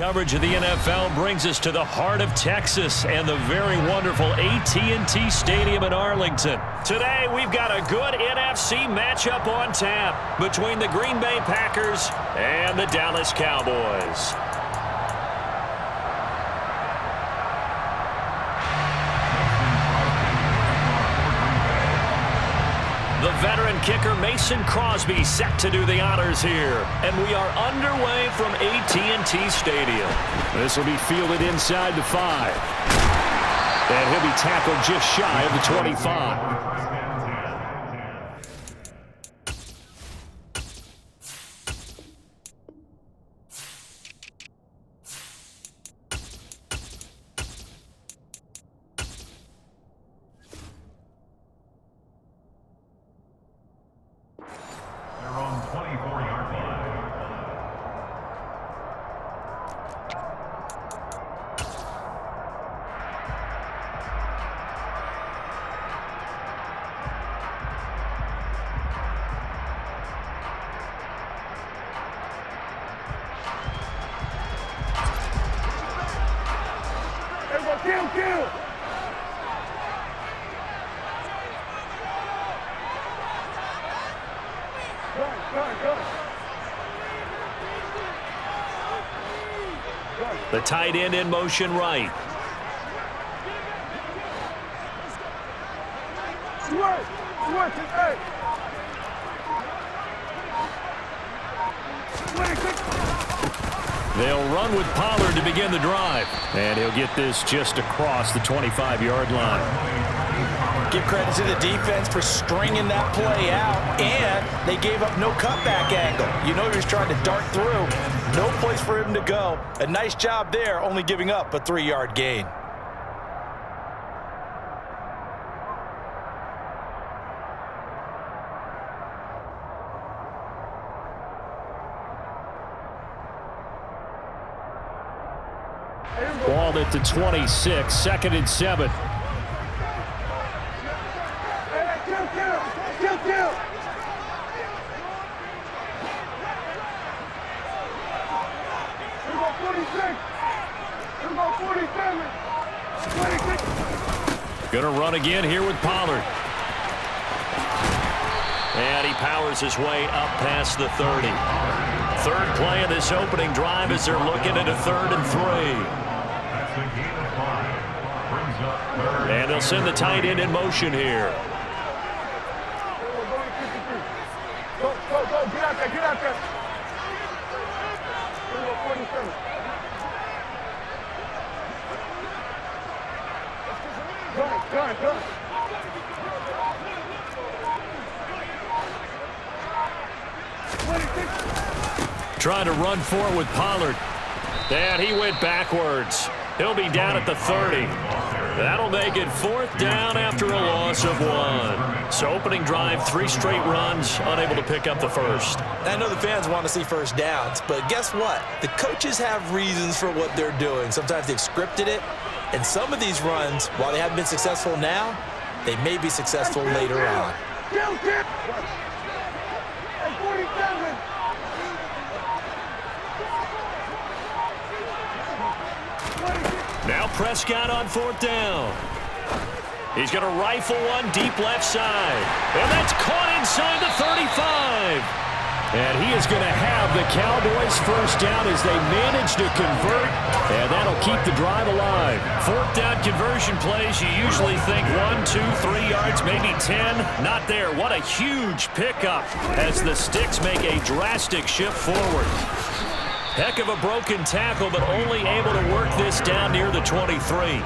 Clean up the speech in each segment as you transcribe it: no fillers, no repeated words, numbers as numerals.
Coverage of the NFL brings us to the heart of Texas and the very wonderful AT&T Stadium in Arlington. Today, we've got a good NFC matchup on tap between the Green Bay Packers and the Dallas Cowboys. The veteran kicker Mason Crosby set to do the honors here. And we are underway from AT&T Stadium. This will be fielded inside the 5. And he'll be tackled just shy of the 25. Kill! The tight end in motion right. They'll run with Pollard to begin the drive. And he'll get this just across the 25-yard line. Give credit to the defense for stringing that play out, and they gave up no cutback angle. You know he was trying to dart through. No place for him to go. A nice job there, only giving up a 3-yard gain. Ball at the 26, 2nd and 7. Going to run again here with Pollard. And he powers his way up past the 30. Third play of this opening drive as they're looking at a 3rd and 3. And they'll send the tight end in motion here. Go, get out there. Go. Trying to run for it with Pollard. And he went backwards. He'll be down at the 30. That'll make it 4th down after a loss of 1. So opening drive, 3 straight runs, unable to pick up the first. I know the fans want to see first downs, but guess what? The coaches have reasons for what they're doing. Sometimes they've scripted it, and some of these runs, while they haven't been successful now, they may be successful later on. Now Prescott on 4th down. He's going to rifle one deep left side. And that's caught inside the 35. And he is going to have the Cowboys first down as they manage to convert. And that'll keep the drive alive. 4th down conversion plays, you usually think 1, 2, 3 yards, maybe 10. Not there. What a huge pickup as the Sticks make a drastic shift forward. Heck of a broken tackle, but only able to work this down near the 23.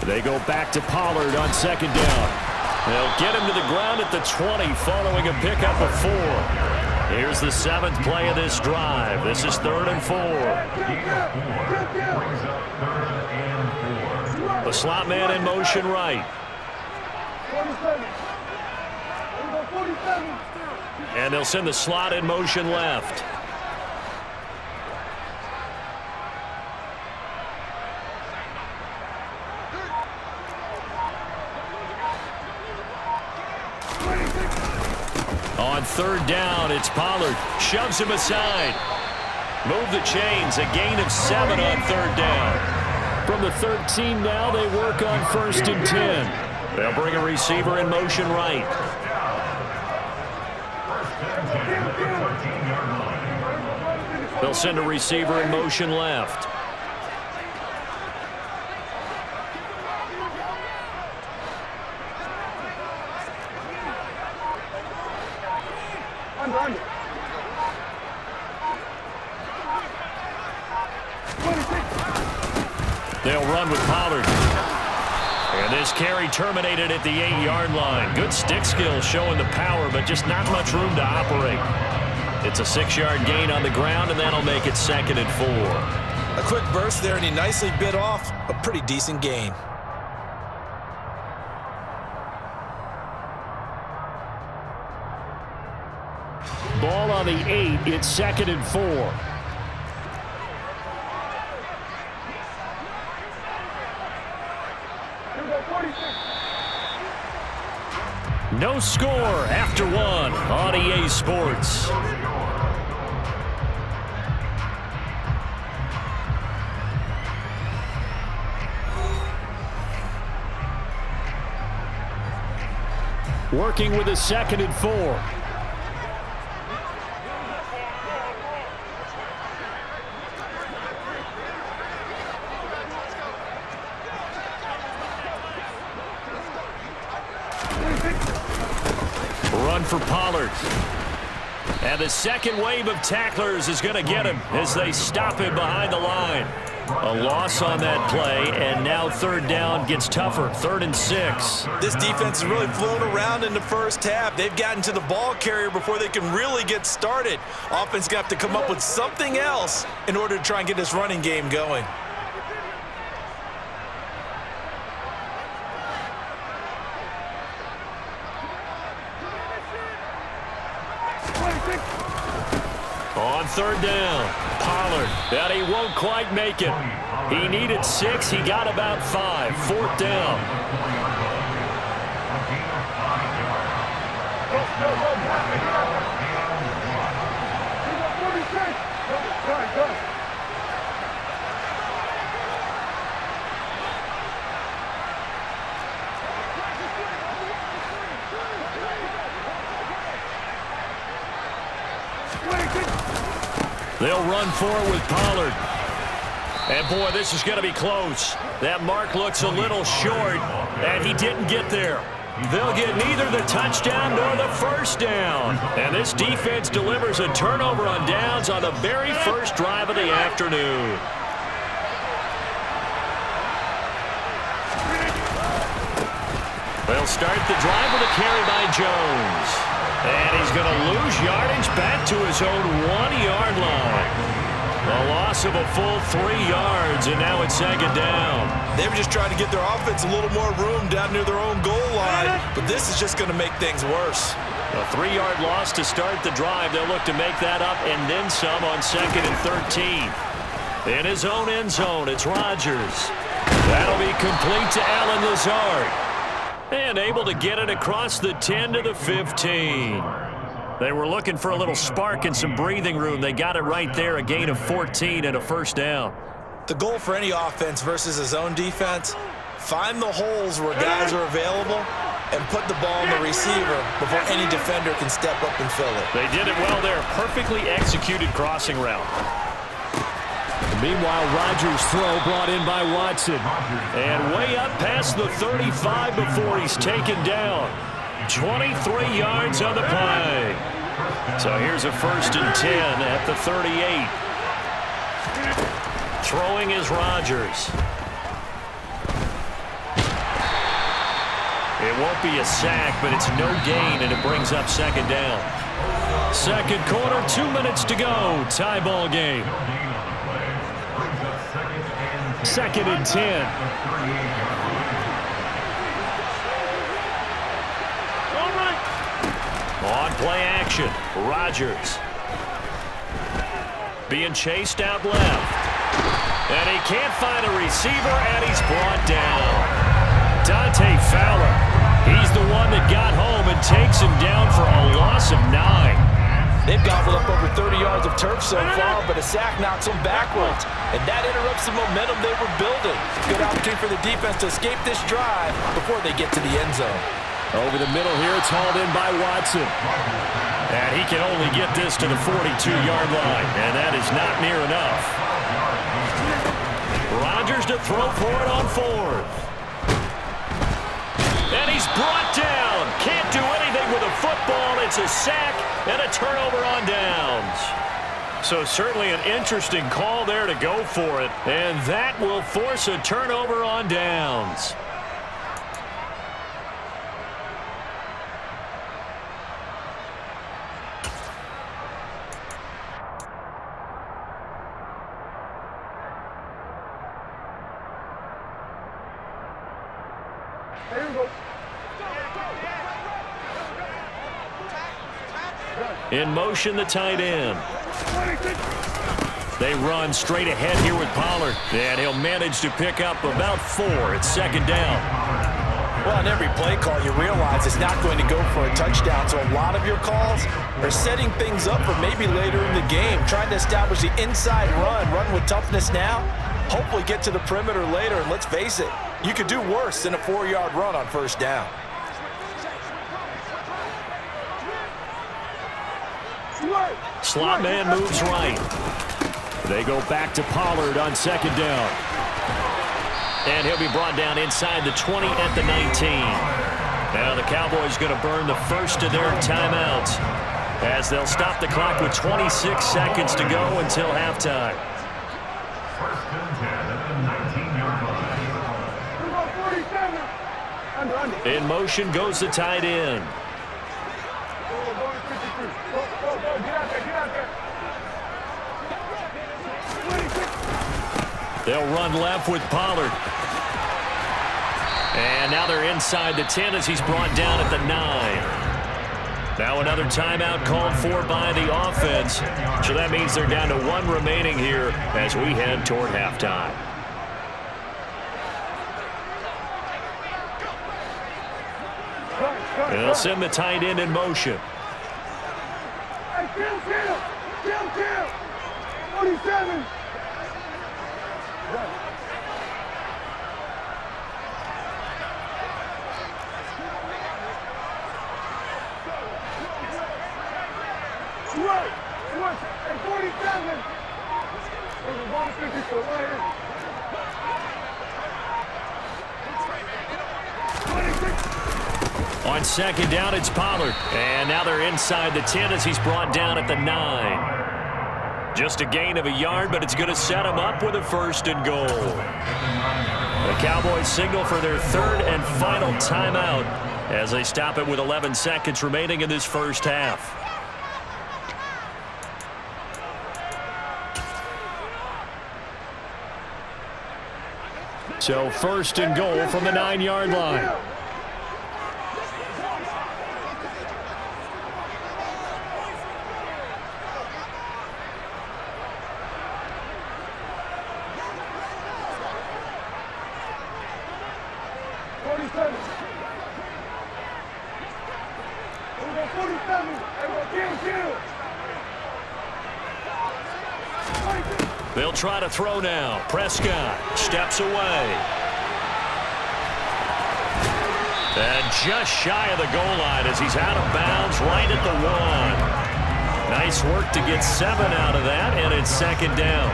They go back to Pollard on 2nd down. They'll get him to the ground at the 20 following a pickup of 4. Here's the 7th play of this drive. This is 3rd and 4. The slot man in motion right. And they'll send the slot in motion left. On third down, it's Pollard. Shoves him aside. Move the chains. A gain of 7 on third down. From the 13 now, they work on 1st and 10. They'll bring a receiver in motion right. They'll send a receiver in motion left. Under. 26. They'll run with Pollard. And this carry terminated at the 8-yard line. Good stick skill showing the power, but just not much room to operate. It's a 6-yard gain on the ground, and that'll make it 2nd and 4. A quick burst there, and he nicely bit off a pretty decent gain. Ball on the 8. It's 2nd and 4. No score after 1 on EA Sports. Working with a 2nd and 4. Run for Pollard. And the second wave of tacklers is going to get him as they stop him behind the line. A loss on that play, and now third down gets tougher. 3rd and 6. This defense has really flown around in the first half. They've gotten to the ball carrier before they can really get started. Offense going to have to come up with something else in order to try and get this running game going. On third down, Pollard, and he won't quite make it. He needed 6, he got about 5. 4th down. They'll run forward with Pollard. And, boy, this is going to be close. That mark looks a little short, and he didn't get there. They'll get neither the touchdown nor the first down. And this defense delivers a turnover on downs on the very first drive of the afternoon. They'll start the drive with a carry by Jones. And he's going to lose yardage back to his own 1-yard line. A loss of a full 3 yards, and now it's 2nd down. They were just trying to get their offense a little more room down near their own goal line, but this is just going to make things worse. A 3-yard loss to start the drive. They'll look to make that up and then some on 2nd and 13. In his own end zone, it's Rodgers. That'll be complete to Allen Lazard. And able to get it across the 10 to the 15. They were looking for a little spark and some breathing room. They got it right there, a gain of 14 and a first down. The goal for any offense versus his own defense, find the holes where guys are available and put the ball in the receiver before any defender can step up and fill it. They did it well there. Perfectly executed crossing route. Meanwhile, Rodgers' throw brought in by Watson. And way up past the 35 before he's taken down. 23 yards on the play. So here's a 1st and 10 at the 38. Throwing is Rodgers. It won't be a sack, but it's no gain, and it brings up 2nd down. Second quarter, 2 minutes to go. Tie ball game. 2nd and 10. On play action, Rodgers. Being chased out left. And he can't find a receiver, and he's brought down. Dante Fowler. He's the one one that got home and takes him down for a loss of 9. They've gobbled up over 30 yards of turf so far, but a sack knocks them backwards. And that interrupts the momentum they were building. Good opportunity for the defense to escape this drive before they get to the end zone. Over the middle here, it's hauled in by Watson. And he can only get this to the 42-yard line, and that is not near enough. Rodgers to throw for it on 4th. And he's brought down. Can't do anything with a football. It's a sack and a turnover on downs. So certainly an interesting call there to go for it. And that will force a turnover on downs. There you go. In motion, the tight end. They run straight ahead here with Pollard. And he'll manage to pick up about 4. It's 2nd down. Well, on every play call, you realize it's not going to go for a touchdown. So a lot of your calls are setting things up for maybe later in the game, trying to establish the inside run with toughness now, hopefully get to the perimeter later. And let's face it, you could do worse than a 4-yard run on 1st down. Slot man moves right. They go back to Pollard on 2nd down. And he'll be brought down inside the 20 at the 19. Now the Cowboys going to burn the first of their timeouts as they'll stop the clock with 26 seconds to go until halftime. In motion goes the tight end. They'll run left with Pollard. And now they're inside the 10 as he's brought down at the 9. Now another timeout called for by the offense. So that means they're down to 1 remaining here as we head toward halftime. They'll send the tight end in motion. Hey, Kill. 47. Right. Hey, 47. There's a 150 right here. 26. On 2nd down, it's Pollard. And now they're inside the 10 as he's brought down at the 9. Just a gain of a yard, but it's going to set him up with a 1st and goal. The Cowboys signal for their 3rd and final timeout as they stop it with 11 seconds remaining in this first half. So 1st and goal from the 9-yard line. They'll try to throw now. Prescott steps away. And just shy of the goal line as he's out of bounds right at the 1. Nice work to get 7 out of that, and it's 2nd down.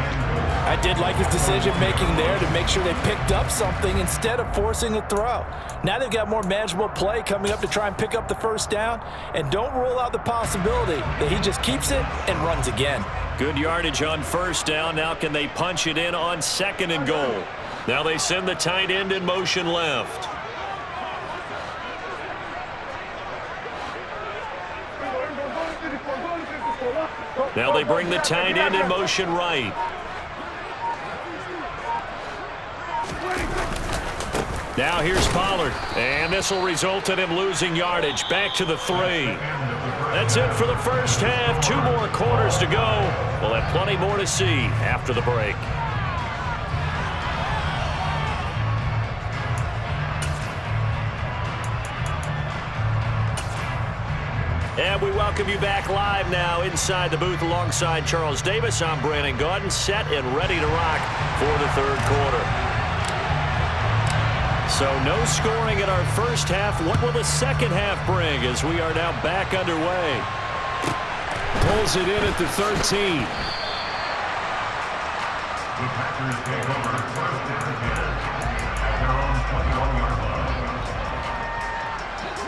I did like his decision-making there to make sure they picked up something instead of forcing a throw. Now they've got more manageable play coming up to try and pick up the 1st down, and don't rule out the possibility that he just keeps it and runs again. Good yardage on 1st down. Now can they punch it in on 2nd and goal? Now they send the tight end in motion left. Now they bring the tight end in motion right. Now here's Pollard, and this will result in him losing yardage. Back to the 3. That's it for the first half. 2 more quarters to go. We'll have plenty more to see after the break. And we welcome you back live now inside the booth alongside Charles Davis. I'm Brandon Gaudin, set and ready to rock for the third quarter. So no scoring in our first half. What will the second half bring as we are now back underway? Pulls it in at the 13. The Packers take over first and 10 at their own 21-yard line.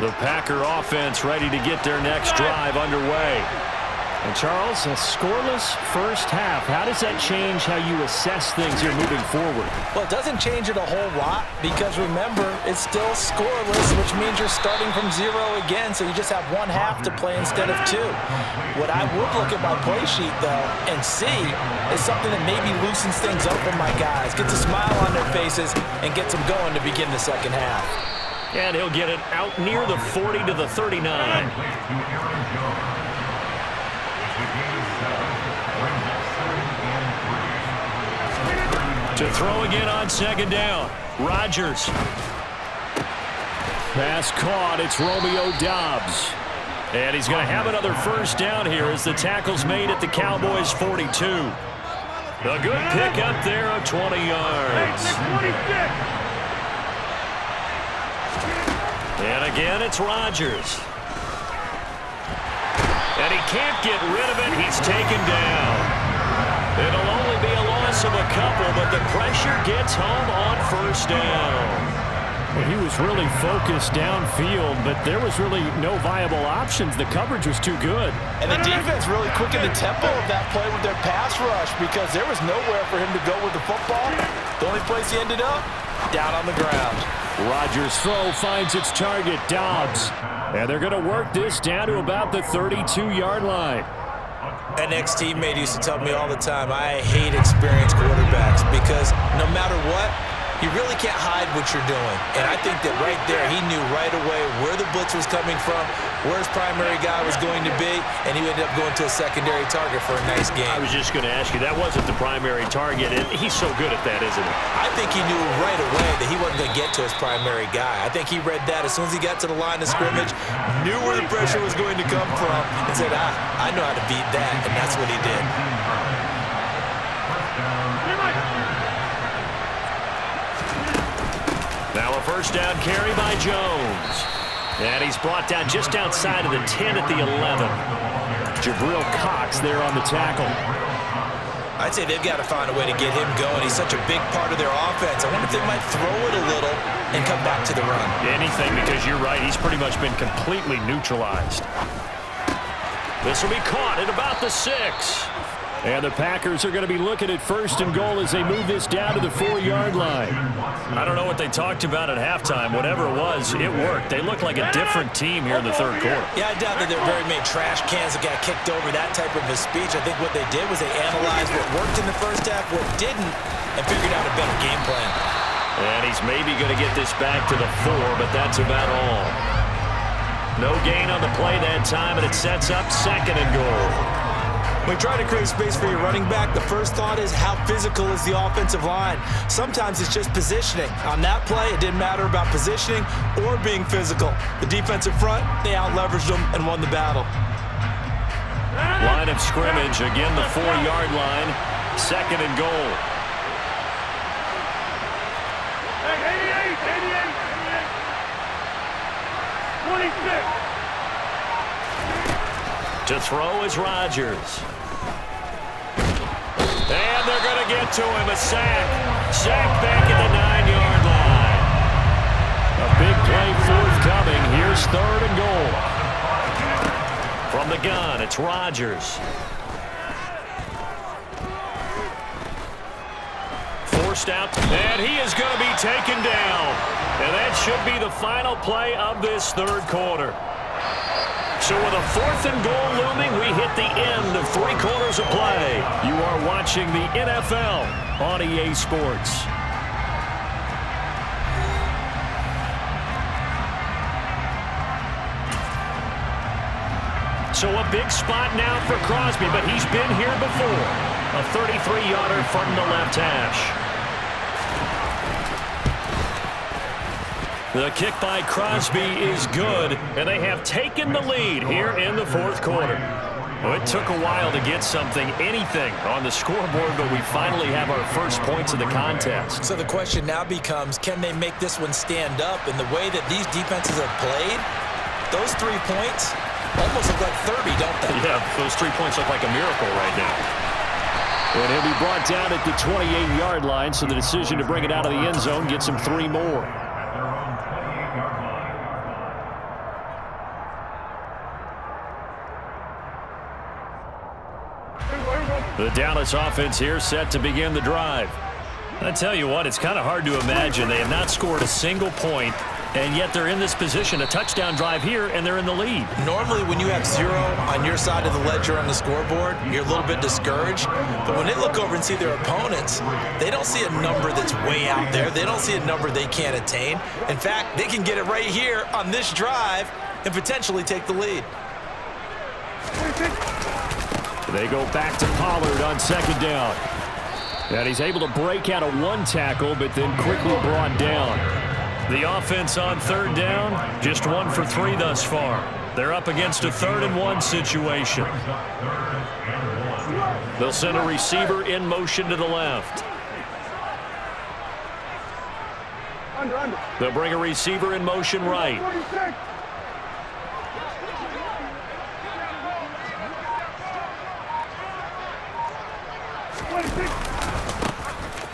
The Packer offense ready to get their next drive underway. And Charles, a scoreless first half. How does that change how you assess things here moving forward? Well, it doesn't change it a whole lot because remember, it's still scoreless, which means you're starting from 0 again, so you just have one half to play instead of 2. What I would look at my play sheet, though, and see is something that maybe loosens things up for my guys, gets a smile on their faces, and gets them going to begin the second half. And he'll get it out near the 40 to the 39. To throw again on second down. Rodgers. Pass caught. It's Romeo Doubs. And he's going to have another first down here as the tackle's made at the Cowboys' 42. A good pick up there of 20 yards. And again, it's Rodgers. And he can't get rid of it. He's taken down. It'll only be a loss of a couple, but the pressure gets home on first down. Well, he was really focused downfield, but there was really no viable options. The coverage was too good. And the defense really quickened the tempo of that play with their pass rush because there was nowhere for him to go with the football. The only place he ended up, down on the ground. Rodgers' throw finds its target, Doubs. And they're going to work this down to about the 32-yard line. An ex-teammate used to tell me all the time, I hate experienced quarterbacks because no matter what, you really can't hide what you're doing. And I think that right there, he knew right away where the blitz was coming from, where his primary guy was going to be, and he ended up going to a secondary target for a nice game. I was just going to ask you, that wasn't the primary target, and he's so good at that, isn't he? I think he knew right away that he wasn't going to get to his primary guy. I think he read that as soon as he got to the line of scrimmage, knew where the pressure was going to come from, and said, I know how to beat that, and that's what he did. Now a first down carry by Jones. And he's brought down just outside of the 10 at the 11. Jabril Cox there on the tackle. I'd say they've got to find a way to get him going. He's such a big part of their offense. I wonder if they might throw it a little and come back to the run. Anything, because you're right. He's pretty much been completely neutralized. This will be caught at about the 6. And the Packers are going to be looking at first and goal as they move this down to the 4-yard line. I don't know what they talked about at halftime. Whatever it was, it worked. They look like a different team here in the third quarter. Yeah, I doubt that there are very many trash cans that got kicked over, that type of a speech. I think what they did was they analyzed what worked in the first half, what didn't, and figured out a better game plan. And he's maybe going to get this back to the 4, but that's about all. No gain on the play that time, and it sets up second and goal. When you try to create space for your running back, the first thought is how physical is the offensive line. Sometimes it's just positioning. On that play, it didn't matter about positioning or being physical. The defensive front, they out-leveraged them and won the battle. Line of scrimmage, again the 4-yard line, second and goal. 26. To throw is Rodgers. And they're going to get to him, a sack. Sack back at the 9-yard line. A big play forthcoming. Here's third and goal. From the gun, it's Rodgers. Forced out, and he is going to be taken down. And that should be the final play of this third quarter. So with a fourth and goal looming, we hit the end of 3 quarters of play. You are watching the NFL on EA Sports. So a big spot now for Crosby, but he's been here before. A 33-yarder from the left hash. The kick by Crosby is good, and they have taken the lead here in the fourth quarter. Well, it took a while to get anything on the scoreboard, but we finally have our first points of the contest. So the question now becomes, can they make this one stand up? In the way that these defenses have played, those 3 points almost look like 30, don't they? Yeah, those 3 points look like a miracle right now. And he'll be brought down at the 28-yard line, so the decision to bring it out of the end zone gets him 3 more. The Dallas offense here set to begin the drive. I tell you what, it's kind of hard to imagine. They have not scored a single point, and yet they're in this position, a touchdown drive here, and they're in the lead. Normally, when you have 0 on your side of the ledger on the scoreboard, you're a little bit discouraged. But when they look over and see their opponents, they don't see a number that's way out there. They don't see a number they can't attain. In fact, they can get it right here on this drive and potentially take the lead. They go back to Pollard on second down. And he's able to break out of 1 tackle, but then quickly brought down. The offense on third down, just 1 for 3 thus far. They're up against a 3rd and 1 situation. They'll send a receiver in motion to the left. They'll bring a receiver in motion right.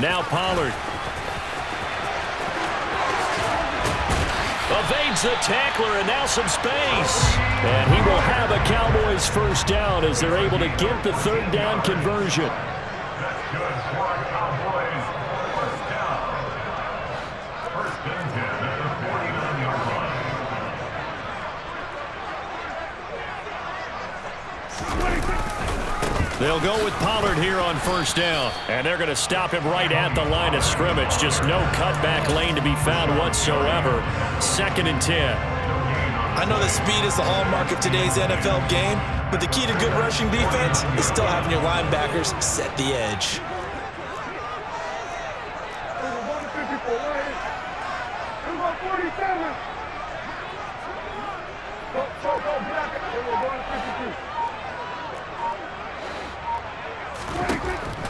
Now Pollard. Evades the tackler, and now some space. And he will have a Cowboys first down as they're able to get the 3rd down conversion. That's good for our Cowboys. First down. First and 10 at the 49-yard line. They'll go with Pollard here on first down, and they're going to stop him right at the line of scrimmage. Just no cutback lane to be found whatsoever. 2nd and 10. I know that speed is the hallmark of today's NFL game, but the key to good rushing defense is still having your linebackers set the edge.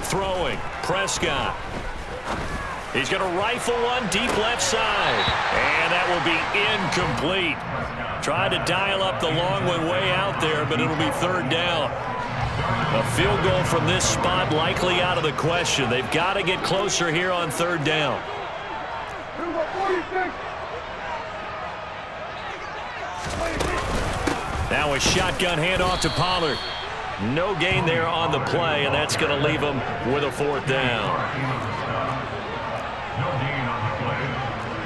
Throwing, Prescott. He's going to rifle one deep left side. And that will be incomplete. Tried to dial up the long one way out there, but it'll be 3rd down. A field goal from this spot likely out of the question. They've got to get closer here on 3rd down. Now a shotgun handoff to Pollard. No gain there on the play, and that's going to leave them with a 4th down. No gain on the play.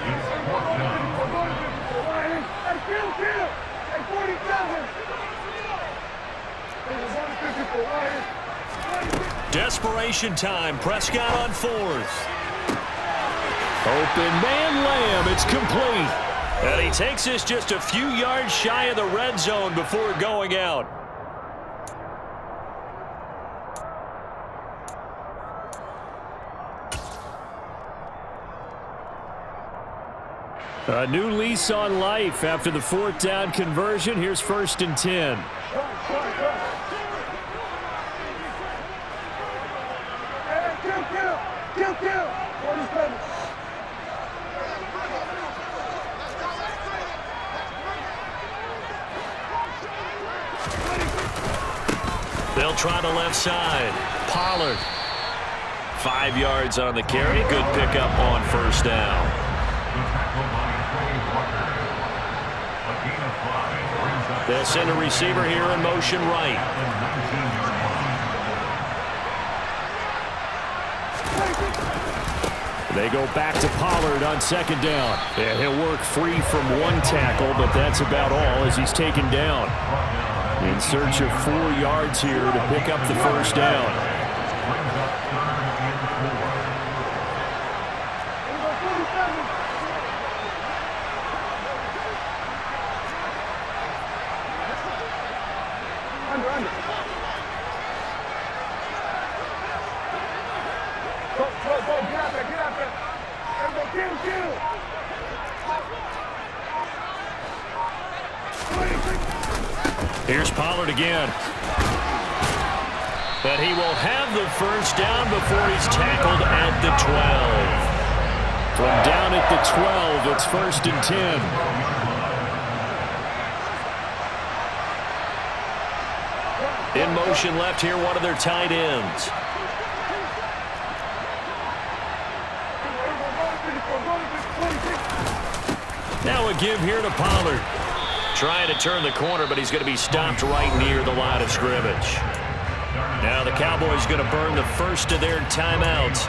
It's 4th down. Desperation time. Prescott on 4th. Open man Lamb. It's complete. And he takes this just a few yards shy of the red zone before going out. A new lease on life after the 4th down conversion. Here's 1st and 10. They'll try the left side. Pollard. 5 yards on the carry. Good pickup on first down. They'll send a receiver here in motion right. They go back to Pollard on second down. And he'll work free from 1 tackle, but that's about all as he's taken down. In search of 4 yards here to pick up the first down. Go, get out there. Get out there. Get him. Here's Pollard again. But he will have the first down before he's tackled at the 12. From down at the 12, it's 1st and 10. In motion left here, one of their tight ends. Now a give here to Pollard. Trying to turn the corner, but he's going to be stopped right near the line of scrimmage. Now the Cowboys going to burn the first of their timeouts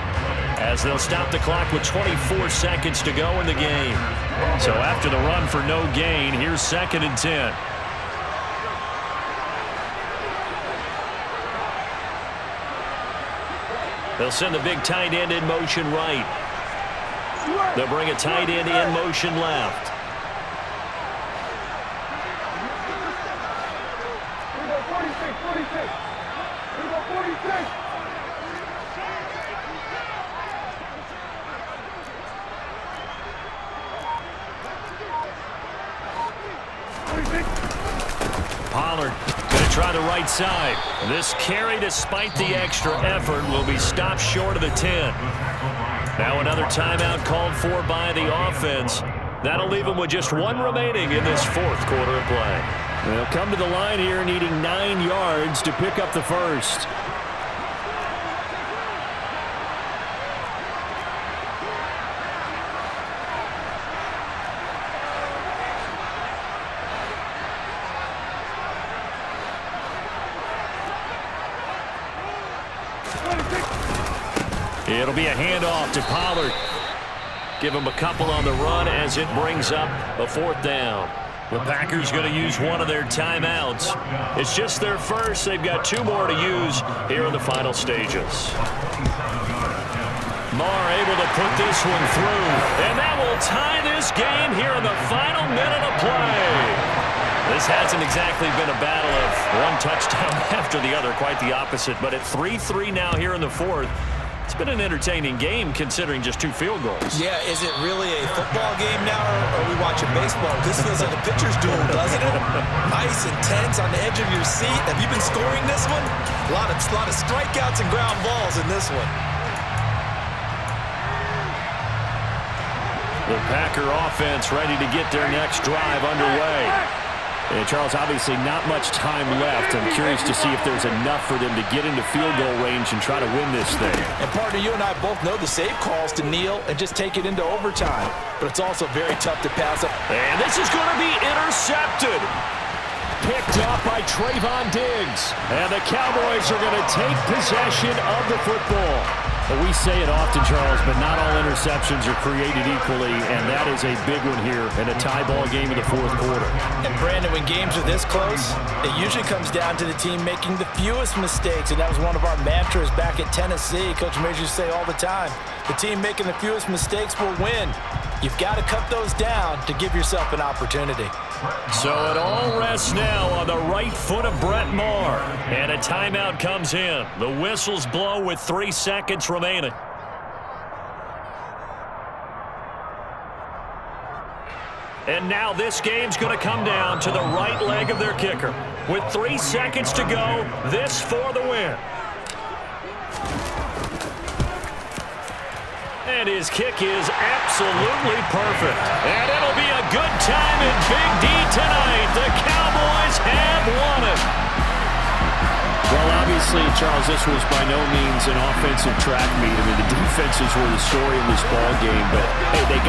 as they'll stop the clock with 24 seconds to go in the game. So after the run for no gain, here's 2nd and 10. They'll send the big tight end in motion right. They'll bring a tight end in motion left. Pollard going to try the right side. This carry, despite the extra effort, will be stopped short of the 10. Now another timeout called for by the offense. That'll leave them with just one remaining in this 4th quarter of play. They'll come to the line here needing 9 yards to pick up the first. It'll be a handoff to Pollard. Give him a couple on the run as it brings up a 4th down. The Packers going to use one of their timeouts. It's just their first. They've got 2 more to use here in the final stages. Marr able to put this one through. And that will tie this game here in the final minute of play. This hasn't exactly been a battle of one touchdown after the other. Quite the opposite. But at 3-3 now here in the 4th. It's been an entertaining game considering just 2 field goals. Yeah, is it really a football game now, or are we watching baseball? This feels like a pitcher's duel, doesn't it? Nice, intense, on the edge of your seat. Have you been scoring this one? A lot of strikeouts and ground balls in this one. The Packer offense ready to get their next drive underway. And Charles, obviously not much time left. I'm curious to see if there's enough for them to get into field goal range and try to win this thing. And partner, you and I both know the save calls to kneel and just take it into overtime. But it's also very tough to pass up. And this is going to be intercepted. Picked off by Trayvon Diggs. And the Cowboys are going to take possession of the football. Well, we say it often, Charles, but not all interceptions are created equally, and that is a big one here in a tie ball game in the 4th quarter. And Brandon, when games are this close, it usually comes down to the team making the fewest mistakes, and that was one of our mantras back at Tennessee. Coach Majors say all the time, the team making the fewest mistakes will win. You've got to cut those down to give yourself an opportunity. So it all rests now on the right foot of Brett Maher. And a timeout comes in. The whistles blow with 3 seconds remaining. And now this game's going to come down to the right leg of their kicker. With 3 seconds to go, this for the win. And his kick is absolutely perfect. And it'll be a good time in Big D tonight. The Cowboys have won it. Well, obviously, Charles, this was by no means an offensive track meet. I mean, the defenses were the story in this ball game, but hey, they got